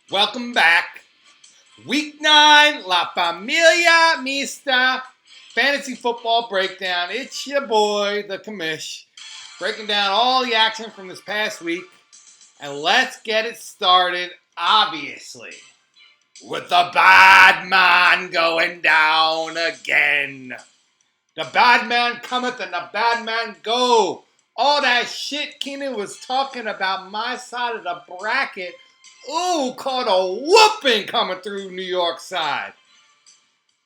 Welcome back. Week 9, La Familia Mista Fantasy Football Breakdown. It's your boy, the commish, breaking down all the action from this past week. And let's get it started, obviously, with the bad man going down again. The bad man cometh and the bad man go. All that shit Keenan was talking about my side of the bracket. Ooh, caught a whooping coming through New York side.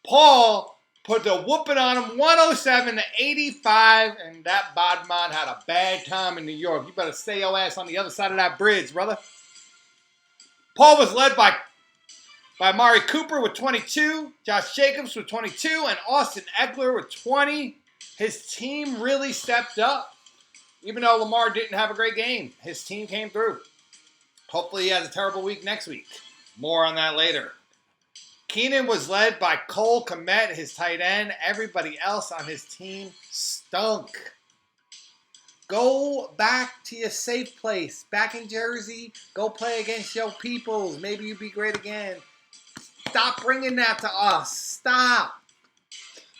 Paul put the whooping on him, 107-85, and that bad man had a bad time in New York. You better stay your ass on the other side of that bridge, brother. Paul was led by Mari Cooper with 22, Josh Jacobs with 22, and Austin Ekeler with 20. His team really stepped up. Even though Lamar didn't have a great game, his team came through. Hopefully he has a terrible week next week. More on that later. Keenan was led by Cole Kmet, his tight end. Everybody else on his team stunk. Go back to your safe place. Back in Jersey, go play against your peoples. Maybe you'll be great again. Stop bringing that to us. Stop.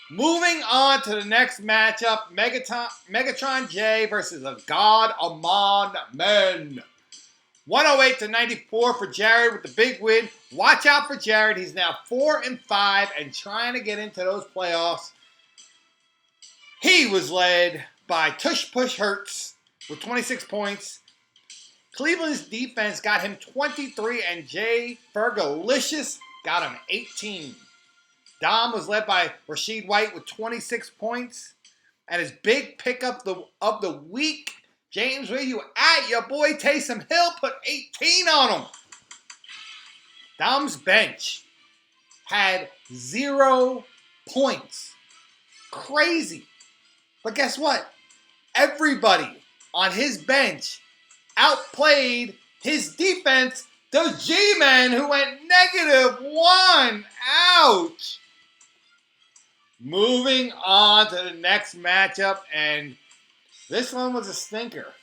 Moving on to the next matchup, Megatron J versus the God Amon Men. 108-94 for Jared with the big win. Watch out for Jared. He's now 4-5 and trying to get into those playoffs. He was led by Tush Push Hurts with 26 points. Cleveland's defense got him 23 and Jay Fergalicious got him 18. Dom was led by Rashid White with 26 points. And his big pickup of the week, James, where you at? Your boy Taysom Hill put 18 on him. Dom's bench had 0 points. Crazy. But guess what? Everybody on his bench outplayed his defense, the G-Man, who went -1. Ouch. Moving on to the next matchup, and this one was a stinker.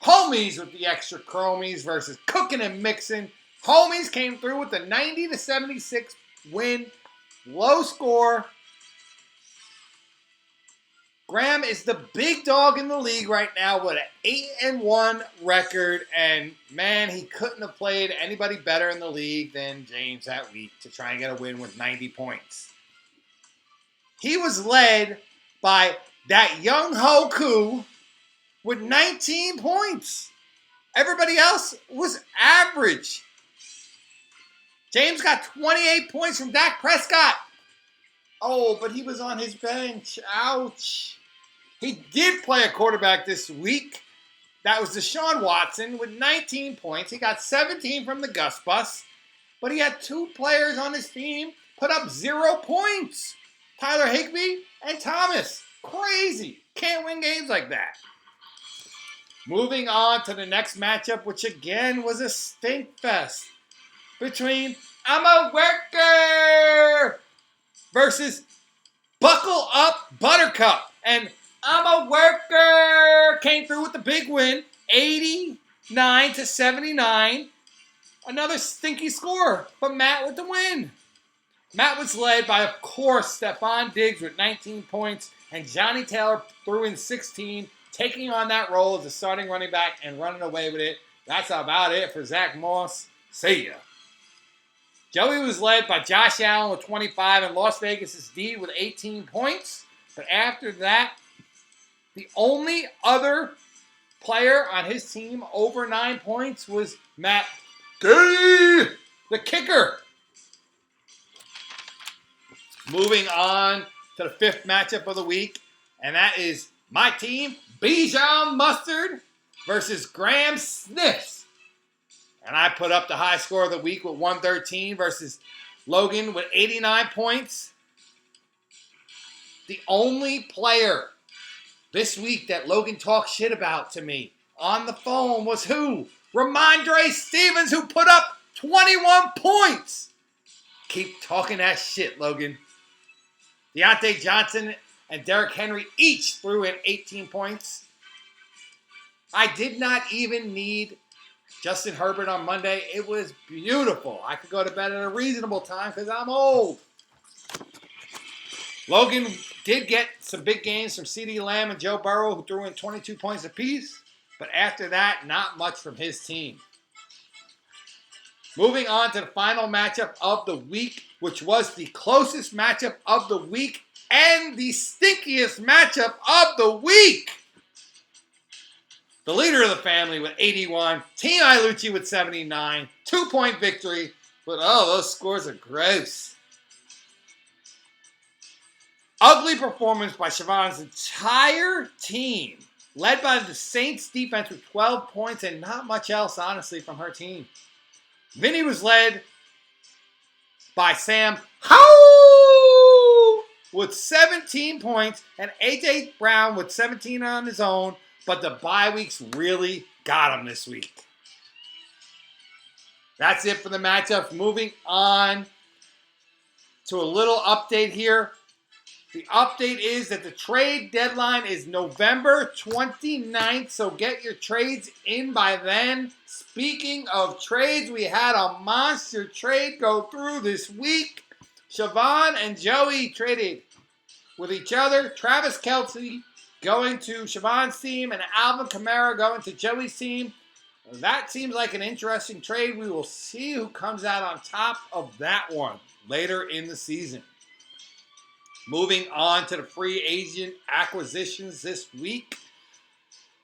Homies with the extra chromies versus Cooking and Mixing. Homies came through with a 90-76 win. Low score. Graham is the big dog in the league right now with an 8-1 record. And man, he couldn't have played anybody better in the league than James that week to try and get a win with 90 points. He was led by that young Hoku with 19 points. Everybody else was average. James got 28 points from Dak Prescott. Oh, but he was on his bench. Ouch. He did play a quarterback this week. That was Deshaun Watson with 19 points. He got 17 from the Gus Bus. But he had 2 players on his team put up 0 points. Tyler Higbee and Thomas. Crazy. Can't win games like that. Moving on to the next matchup, which again was a stink fest between I'm a Worker versus Buckle Up Buttercup. And I'm a Worker came through with the big win, 89-79. Another stinky score, but Matt with the win. Matt was led by, of course, Stephon Diggs with 19 points, and Johnny Taylor threw in 16, taking on that role as a starting running back and running away with it. That's about it for Zach Moss. See ya. Joey was led by Josh Allen with 25 and Las Vegas' D with 18 points. But after that, the only other player on his team over 9 points was Matt D, the kicker. Moving on to the 5th matchup of the week, and that is my team, Bijan Mustard versus Graham Sniffs. And I put up the high score of the week with 113 versus Logan with 89 points. The only player this week that Logan talked shit about to me on the phone was who? Ramondre Stevens, who put up 21 points. Keep talking that shit, Logan. Deontay Johnson and Derrick Henry each threw in 18 points. I did not even need Justin Herbert on Monday, it was beautiful. I could go to bed at a reasonable time because I'm old. Logan did get some big gains from CeeDee Lamb and Joe Burrow, who threw in 22 points apiece. But after that, not much from his team. Moving on to the final matchup of the week, which was the closest matchup of the week and the stinkiest matchup of the week. The leader of the family with 81, Team Ilucci with 79, 2-point victory. But oh, those scores are gross. Ugly performance by Siobhan's entire team, led by the Saints defense with 12 points and not much else, honestly, from her team. Vinny was led by Sam Howe with 17 points and AJ Brown with 17 on his own, but the bye weeks really got him this week. That's it for the matchups. Moving on to a little update here. The update is that the trade deadline is November 29th, so get your trades in by then. Speaking of trades, we had a monster trade go through this week. Siobhan and Joey traded with each other. Travis Kelce going to Siobhan's team and Alvin Kamara going to Joey's team. That seems like an interesting trade. We will see who comes out on top of that one later in the season. Moving on to the free agent acquisitions this week.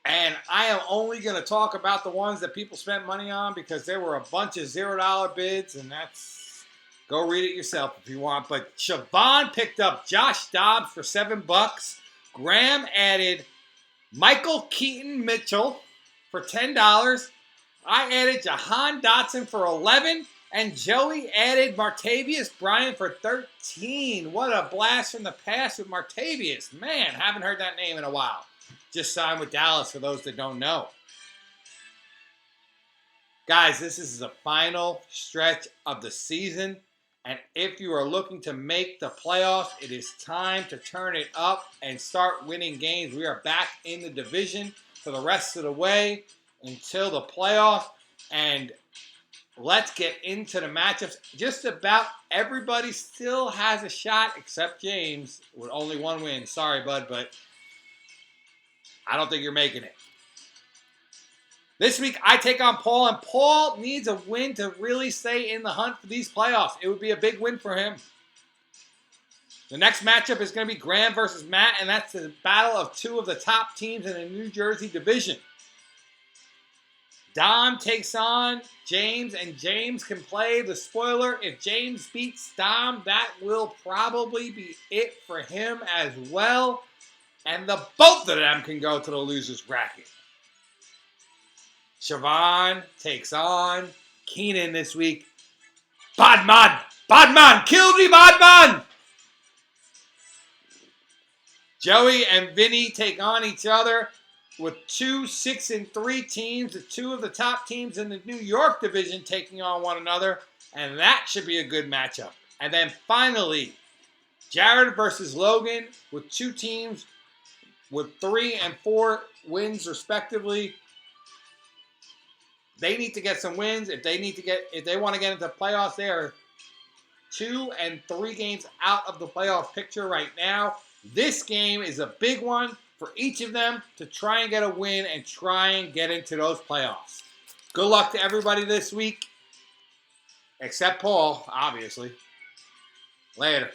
And I am only going to talk about the ones that people spent money on because there were a bunch of $0 bids, and that's, go read it yourself if you want. But Siobhan picked up Josh Dobbs for $7. Graham added Michael Keaton Mitchell for $10. I added Jahan Dotson for $11. And Joey added Martavius Bryant for $13. What a blast from the past with Martavius. Man, haven't heard that name in a while. Just signed with Dallas for those that don't know. Guys, this is the final stretch of the season. And if you are looking to make the playoffs, it is time to turn it up and start winning games. We are back in the division for the rest of the way until the playoffs. And let's get into the matchups. Just about everybody still has a shot except James with only one win. Sorry, bud, but I don't think you're making it. This week, I take on Paul, and Paul needs a win to really stay in the hunt for these playoffs. It would be a big win for him. The next matchup is going to be Graham versus Matt, and that's the battle of two of the top teams in the New Jersey division. Dom takes on James, and James can play the spoiler. If James beats Dom, that will probably be it for him as well. And the both of them can go to the loser's bracket. Siobhan takes on Keenan this week. Badman! Badman! Kill me, Badman! Joey and Vinny take on each other with 2 6-3 teams, the two of the top teams in the New York division taking on one another, and that should be a good matchup. And then finally, Jared versus Logan with two teams with 3 and 4 wins respectively. They need to get some wins. If they want to get into the playoffs, they are 2 and 3 games out of the playoff picture right now. This game is a big one for each of them to try and get a win and try and get into those playoffs. Good luck to everybody this week, except Paul, obviously. Later.